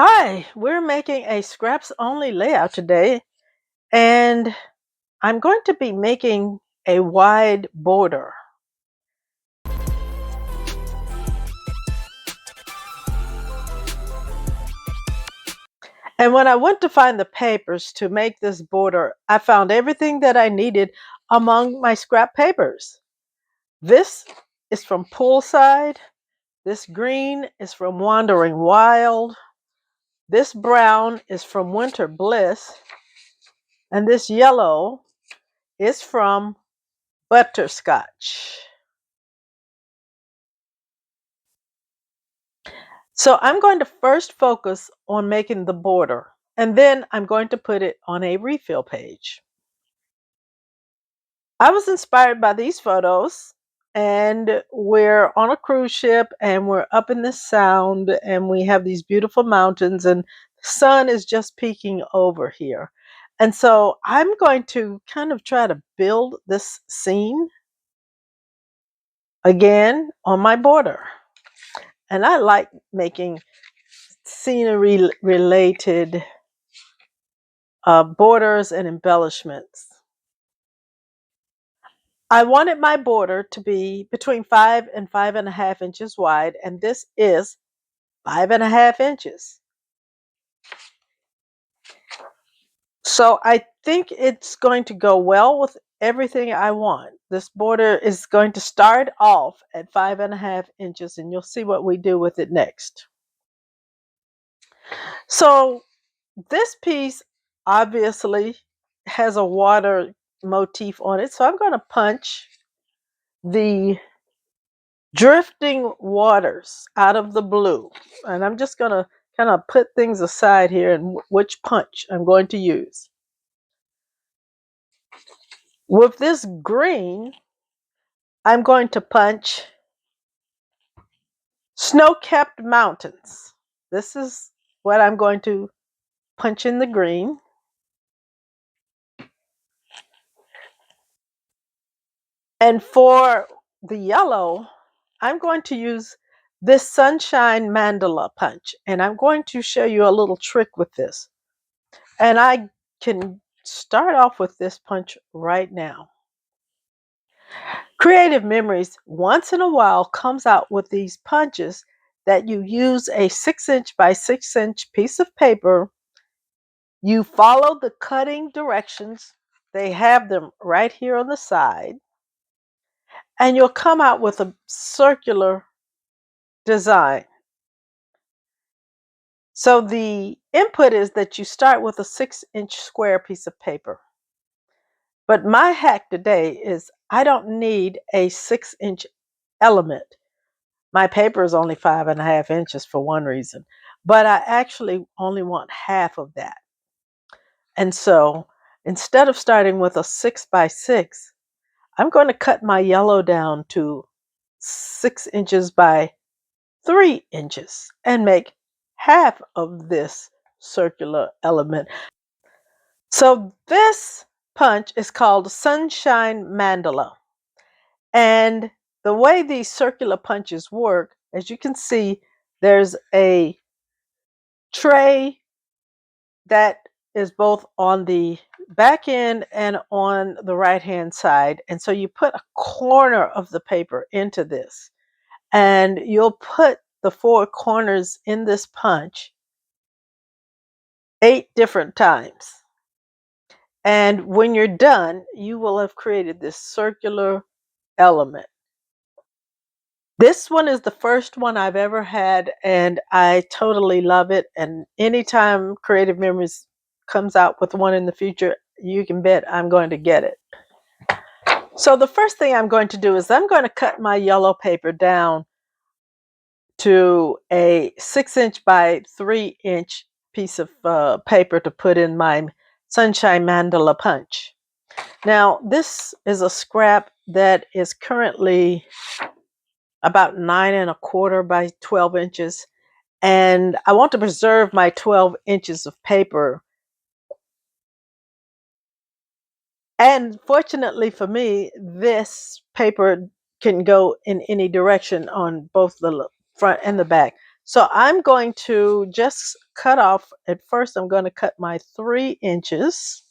Hi, we're making a scraps only layout today, and I'm going to be making a wide border. And when I went to find the papers to make this border, I found everything that I needed among my scrap papers. This is from Poolside, this green is from Wandering Wild, this brown is from Winter Bliss, and this yellow is from Butterscotch. So I'm going to first focus on making the border, and then I'm going to put it on a refill page. I was inspired by these photos, and we're on a cruise ship and we're up in the sound and we have these beautiful mountains and the sun is just peeking over here. And so I'm going to kind of try to build this scene again on my border. And I like making scenery related borders and embellishments. I wanted my border to be between 5 and 5.5 inches wide, and this is 5.5 inches. So I think it's going to go well with everything I want. This border is going to start off at 5.5 inches, and you'll see what we do with it next. So this piece obviously has a water motif on it, so I'm going to punch the drifting waters out of the blue. And I'm just going to kind of put things aside here and which punch I'm going to use. With this green, I'm going to punch Snowcapped Mountains. This is what I'm going to punch in the green. And for the yellow, I'm going to use this Sunshine Mandala punch. And I'm going to show you a little trick with this. And I can start off with this punch right now. Creative Memories once in a while comes out with these punches that you use a 6-inch by 6-inch piece of paper. You follow the cutting directions. They have them right here on the side. And you'll come out with a circular design. So the input is that you start with a 6-inch square piece of paper. But my hack today is I don't need a 6-inch element. My paper is only 5.5 inches for one reason, but I actually only want half of that. And so instead of starting with a 6 by 6, I'm going to cut my yellow down to 6 inches by 3 inches and make half of this circular element. So this punch is called Sunshine Mandala. And the way these circular punches work, as you can see, there's a tray that is both on the back end and on the right hand side. And so you put a corner of the paper into this, and you'll put the 4 corners in this punch 8 different times. And when you're done, you will have created this circular element. This one is the first one I've ever had, and I totally love it. And anytime Creative Memories comes out with one in the future, you can bet I'm going to get it. So the first thing I'm going to do is I'm going to cut my yellow paper down to a 6-inch by 3-inch piece of paper to put in my Sunshine Mandala punch. Now, this is a scrap that is currently about 9.25 by 12 inches. And I want to preserve my 12 inches of paper. And fortunately for me, this paper can go in any direction on both the front and the back. So I'm going to just cut off, at first I'm going to cut my 3 inches.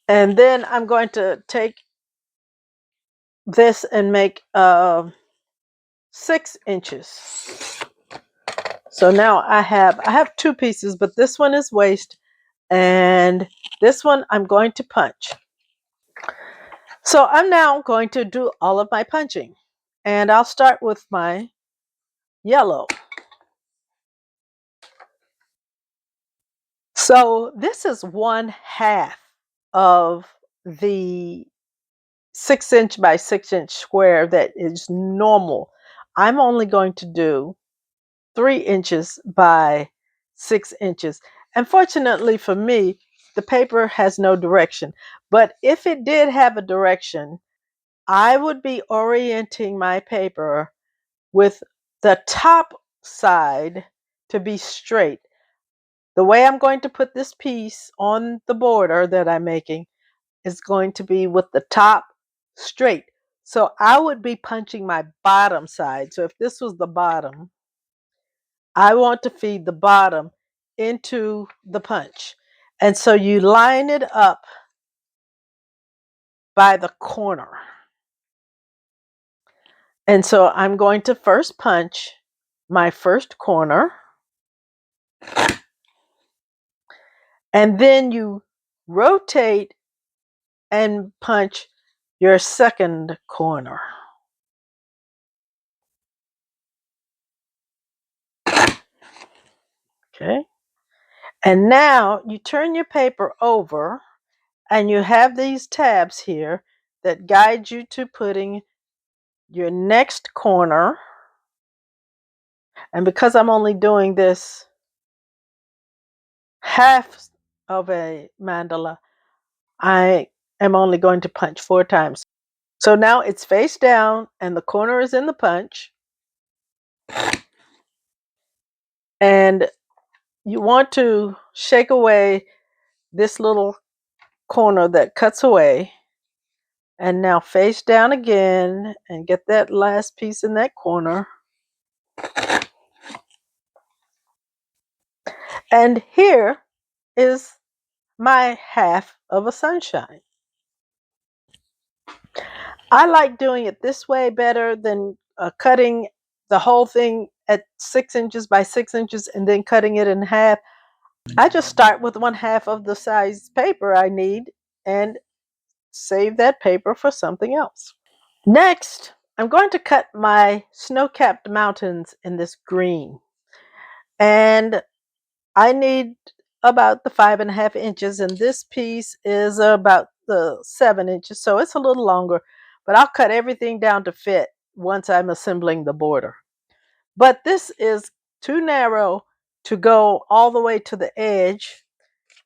And then I'm going to take this and make 6 inches. So now I have 2 pieces, but this one is waist and this one I'm going to punch. So I'm now going to do all of my punching, and I'll start with my yellow. So this is 1/2 of the 6-inch by 6-inch square that is normal. I'm only going to do 3 inches by 6 inches. And fortunately for me, the paper has no direction. But if it did have a direction, I would be orienting my paper with the top side to be straight. The way I'm going to put this piece on the border that I'm making is going to be with the top straight. So I would be punching my bottom side. So if this was the bottom, I want to feed the bottom into the punch. And so you line it up by the corner. And so I'm going to first punch my first corner. And then you rotate and punch your second corner. Okay. And now you turn your paper over and you have these tabs here that guide you to putting your next corner. And because I'm only doing this half of a mandala, I am only going to punch 4 times. So now it's face down and the corner is in the punch. And you want to shake away this little corner that cuts away. And now face down again and get that last piece in that corner. And here is my half of a sunshine. I like doing it this way better than cutting the whole thing at 6 inches by 6 inches and then cutting it in half. I just start with 1/2 of the size paper I need and save that paper for something else. Next, I'm going to cut my Snowcapped Mountains in this green. And I need about the 5.5 inches, and this piece is about the 7 inches, so it's a little longer, but I'll cut everything down to fit once I'm assembling the border. But this is too narrow to go all the way to the edge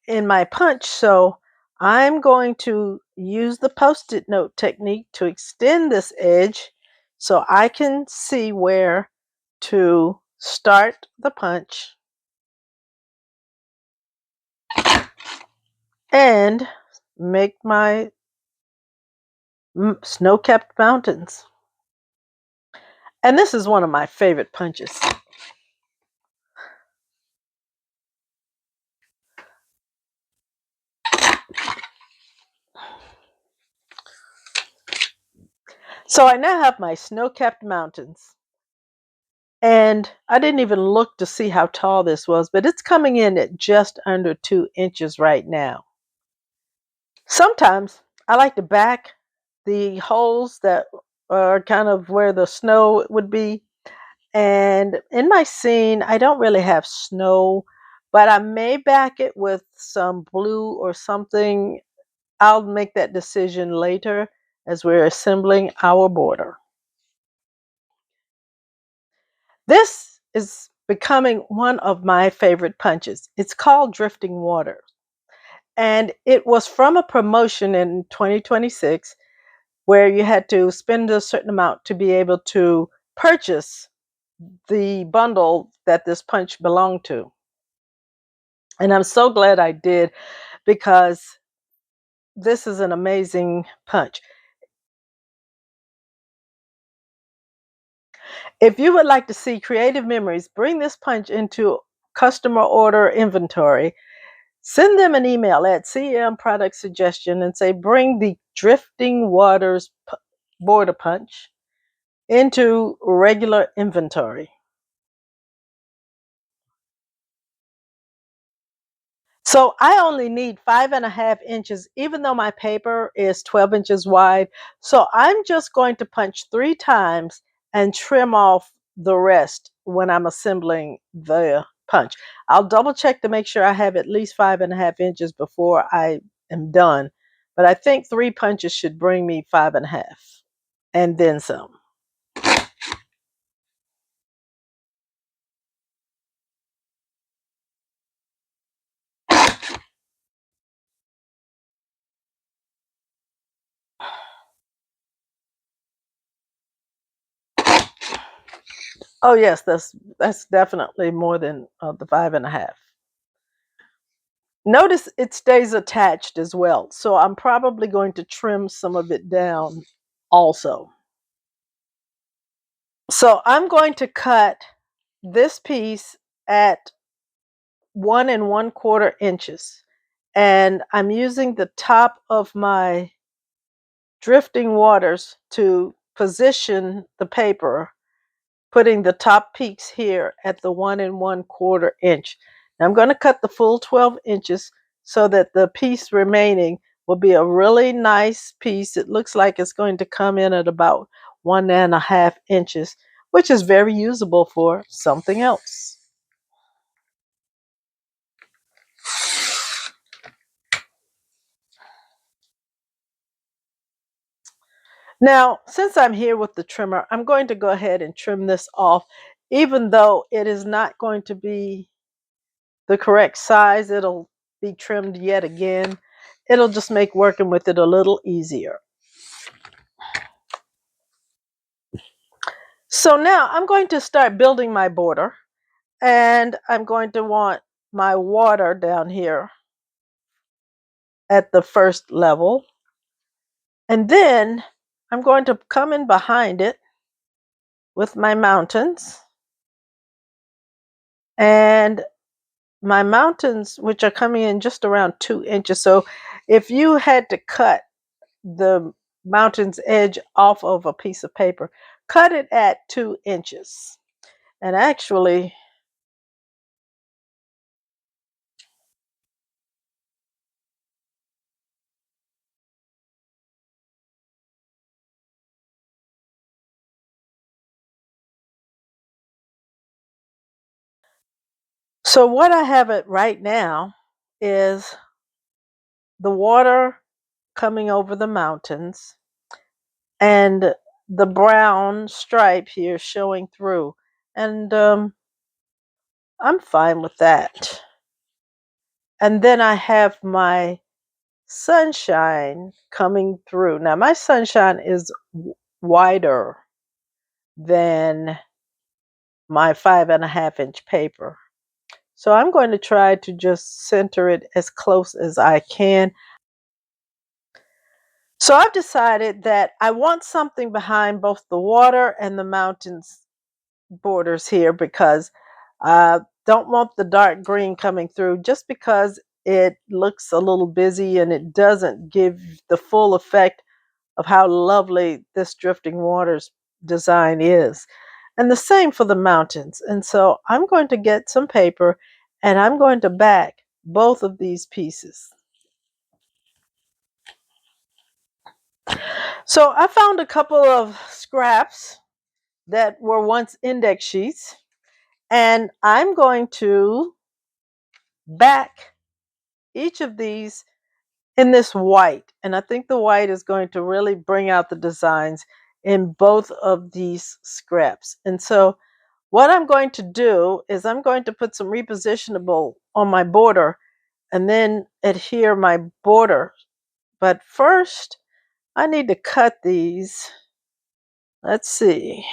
in my punch, so I'm going to use the post-it note technique to extend this edge so I can see where to start the punch and make my snow-capped mountains. And this is one of my favorite punches. So I now have my snow-capped mountains. And I didn't even look to see how tall this was, but it's coming in at just under 2 inches right now. Sometimes I like to back the holes that are kind of where the snow would be. And in my scene, I don't really have snow, but I may back it with some blue or something. I'll make that decision later as we're assembling our border. This is becoming one of my favorite punches. It's called Drifting Water. And it was from a promotion in 2026 where you had to spend a certain amount to be able to purchase the bundle that this punch belonged to. And I'm so glad I did because this is an amazing punch. If you would like to see creative memories, bring this punch into customer order inventory. Send them an email at CM Product Suggestion and say, bring the Drifting Waters border punch into regular inventory. So I only need 5.5 inches, even though my paper is 12 inches wide. So I'm just going to punch 3 times and trim off the rest when I'm assembling the punch. I'll double check to make sure I have at least 5.5 inches before I am done. But I think 3 punches should bring me 5.5 and then some. Oh yes, that's definitely more than the 5.5. Notice it stays attached as well. So I'm probably going to trim some of it down also. So I'm going to cut this piece at 1 1/4 inches. And I'm using the top of my drifting waters to position the paper, putting the top peaks here at the 1 1/4 inch. Now I'm going to cut the full 12 inches so that the piece remaining will be a really nice piece. It looks like it's going to come in at about 1.5 inches, which is very usable for something else. Now, since I'm here with the trimmer, I'm going to go ahead and trim this off, even though it is not going to be the correct size. It'll be trimmed yet again. It'll just make working with it a little easier. So now I'm going to start building my border, and I'm going to want my water down here at the first level. And then I'm going to come in behind it with my mountains. And my mountains, which are coming in just around 2 inches. So if you had to cut the mountain's edge off of a piece of paper, cut it at 2 inches. And actually, so what I have it right now is the water coming over the mountains and the brown stripe here showing through. And I'm fine with that. And then I have my sunshine coming through. Now, my sunshine is wider than my 5.5 inch paper. So I'm going to try to just center it as close as I can. So I've decided that I want something behind both the water and the mountains borders here because I don't want the dark green coming through just because it looks a little busy and it doesn't give the full effect of how lovely this drifting waters design is. And the same for the mountains. And so I'm going to get some paper and I'm going to back both of these pieces. So I found a couple of scraps that were once index sheets, and I'm going to back each of these in this white. And I think the white is going to really bring out the designs in both of these scraps. And so what I'm going to do is I'm going to put some repositionable on my border and then adhere my border. But first, I need to cut these. Let's see.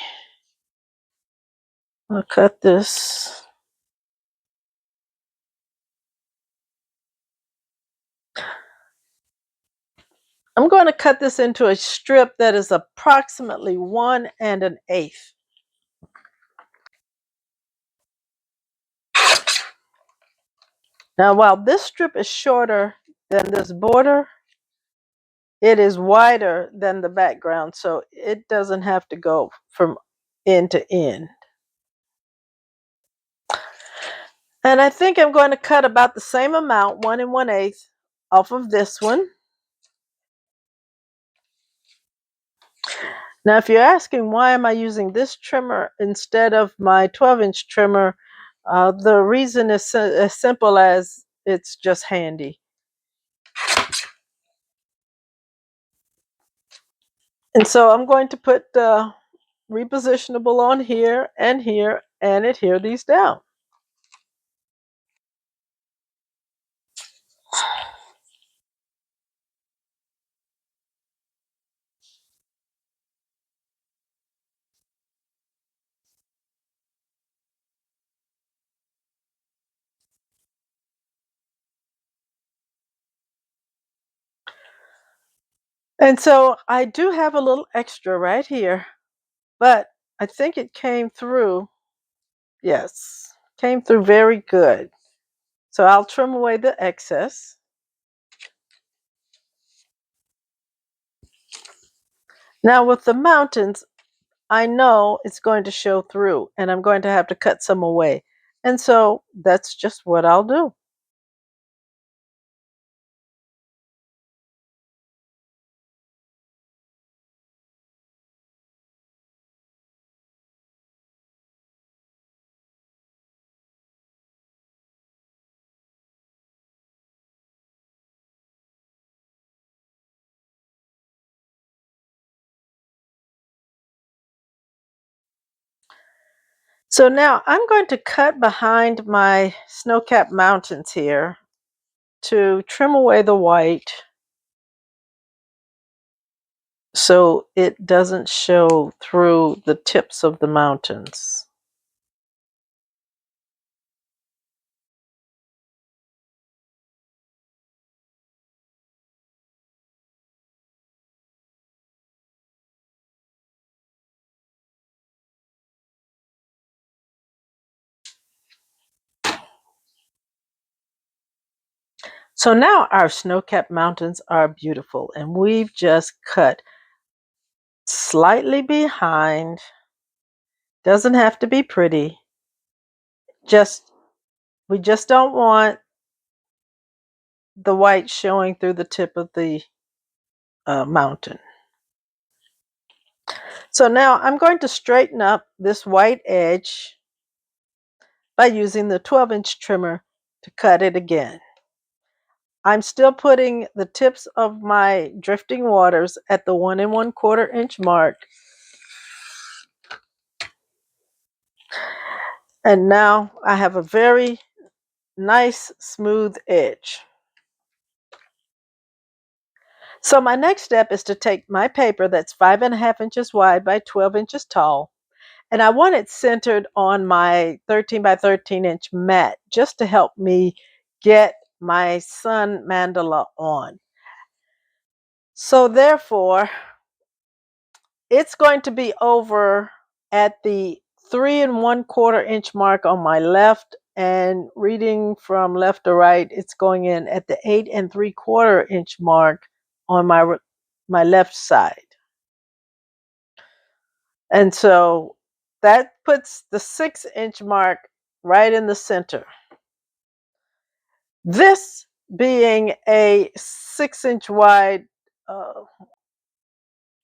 I'll cut this. I'm going to cut this into a strip that is approximately 1 1/8. Now, while this strip is shorter than this border, it is wider than the background, so it doesn't have to go from end to end. And I think I'm going to cut about the same amount, 1 1/8, off of this one. Now, if you're asking why am I using this trimmer instead of my 12-inch trimmer, the reason is as simple as it's just handy. And so I'm going to put repositionable on here, and adhere these down. And so I do have a little extra right here, but I think it came through. Yes, came through very good. So I'll trim away the excess. Now with the mountains, I know it's going to show through and I'm going to have to cut some away. And so that's just what I'll do. So now I'm going to cut behind my snow-capped mountains here to trim away the white so it doesn't show through the tips of the mountains. So now our snow-capped mountains are beautiful, and we've just cut slightly behind. Doesn't have to be pretty. Just we just don't want the white showing through the tip of the mountain. So now I'm going to straighten up this white edge by using the 12-inch trimmer to cut it again. I'm still putting the tips of my drifting waters at the 1 1/4 inch mark. And now I have a very nice smooth edge. So my next step is to take my paper that's 5 1/2 inches wide by 12 inches tall, and I want it centered on my 13 by 13 inch mat just to help me get my sun mandala on. So therefore, it's going to be over at the 3 1/4 inch mark on my left, and reading from left to right, it's going in at the 8 3/4 inch mark on my left side. And so that puts the 6-inch mark right in the center. This being a 6-inch wide uh,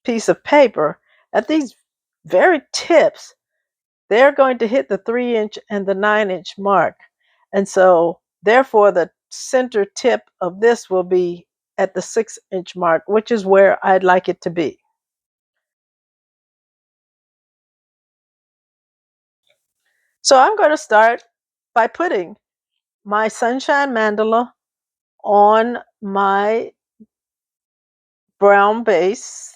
piece of paper, at these very tips, they're going to hit the 3-inch and the 9-inch mark. And so, therefore, the center tip of this will be at the 6-inch mark, which is where I'd like it to be. So, I'm going to start by putting my Sunshine Mandala on my brown base.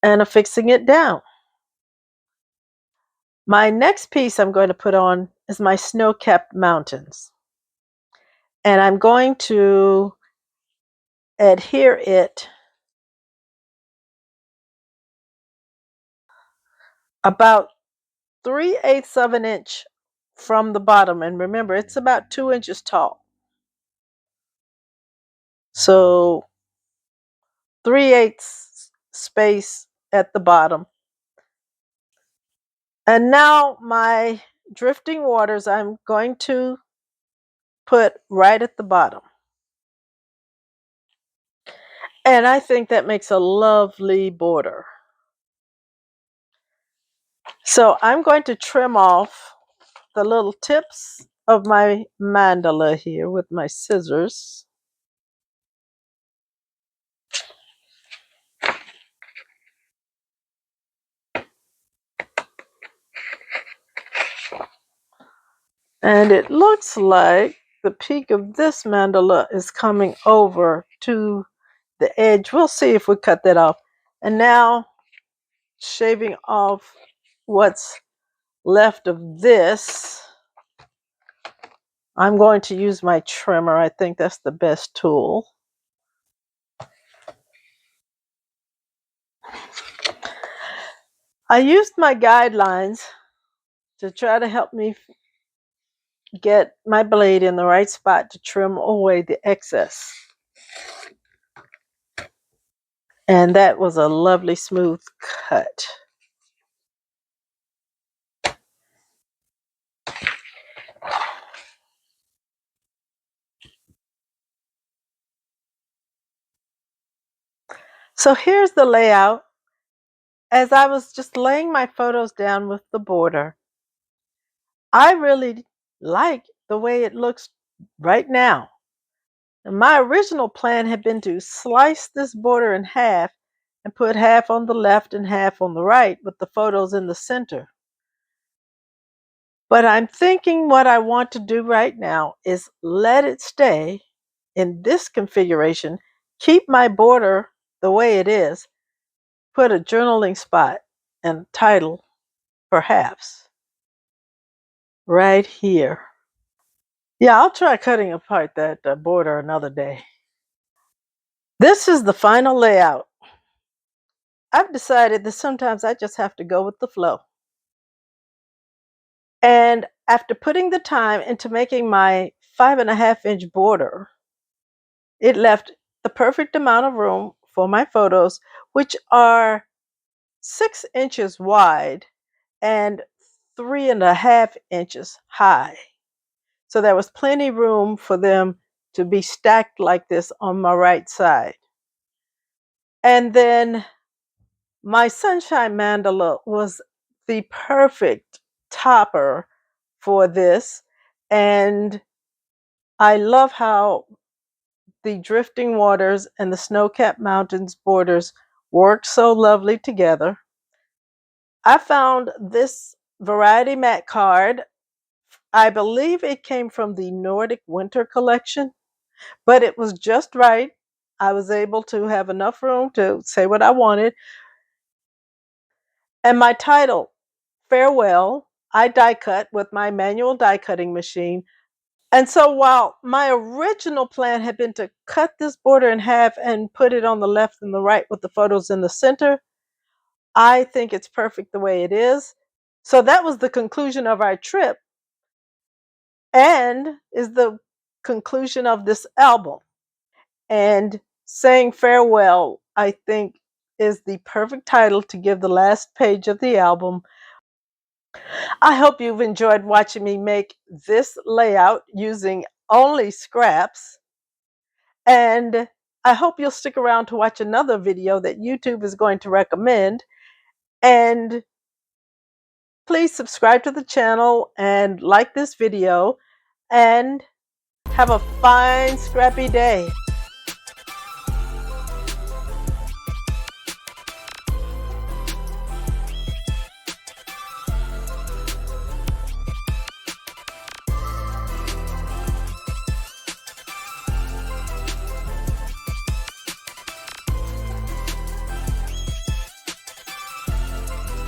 And affixing it down. My next piece I'm going to put on is my Snowcapped Mountains. And I'm going to adhere it about 3/8 of an inch from the bottom. And remember, it's about 2 inches tall. So 3/8 space at the bottom. And now my drifting waters I'm going to put right at the bottom. And I think that makes a lovely border. So I'm going to trim off the little tips of my mandala here with my scissors. And it looks like the peak of this mandala is coming over to the edge. We'll see if we cut that off. And now shaving off what's left of this, I'm going to use my trimmer. I think that's the best tool. I used my guidelines to try to help me get my blade in the right spot to trim away the excess. And that was a lovely smooth cut. So here's the layout. As I was just laying my photos down with the border, I really like the way it looks right now. And my original plan had been to slice this border in half and put half on the left and half on the right with the photos in the center. But I'm thinking what I want to do right now is let it stay in this configuration, keep my border the way it is, put a journaling spot and title, perhaps, right here. Yeah, I'll try cutting apart that border another day. This is the final layout. I've decided that sometimes I just have to go with the flow. And after putting the time into making my 5.5-inch border, it left the perfect amount of room for my photos, which are 6 inches wide and 3.5 inches high. So there was plenty room for them to be stacked like this on my right side. And then my Sunshine Mandala was the perfect topper for this. And I love how the drifting waters and the Snowcapped Mountains borders work so lovely together. I found this variety mat card. I believe it came from the Nordic Winter collection, but it was just right. I was able to have enough room to say what I wanted. And my title, Farewell, I die cut with my manual die cutting machine. And so while my original plan had been to cut this border in half and put it on the left and the right with the photos in the center, I think it's perfect the way it is. So that was the conclusion of our trip and is the conclusion of this album. And saying farewell, I think, is the perfect title to give the last page of the album. I hope you've enjoyed watching me make this layout using only scraps. And I hope you'll stick around to watch another video that YouTube is going to recommend. And please subscribe to the channel and like this video. And have a fine, scrappy day.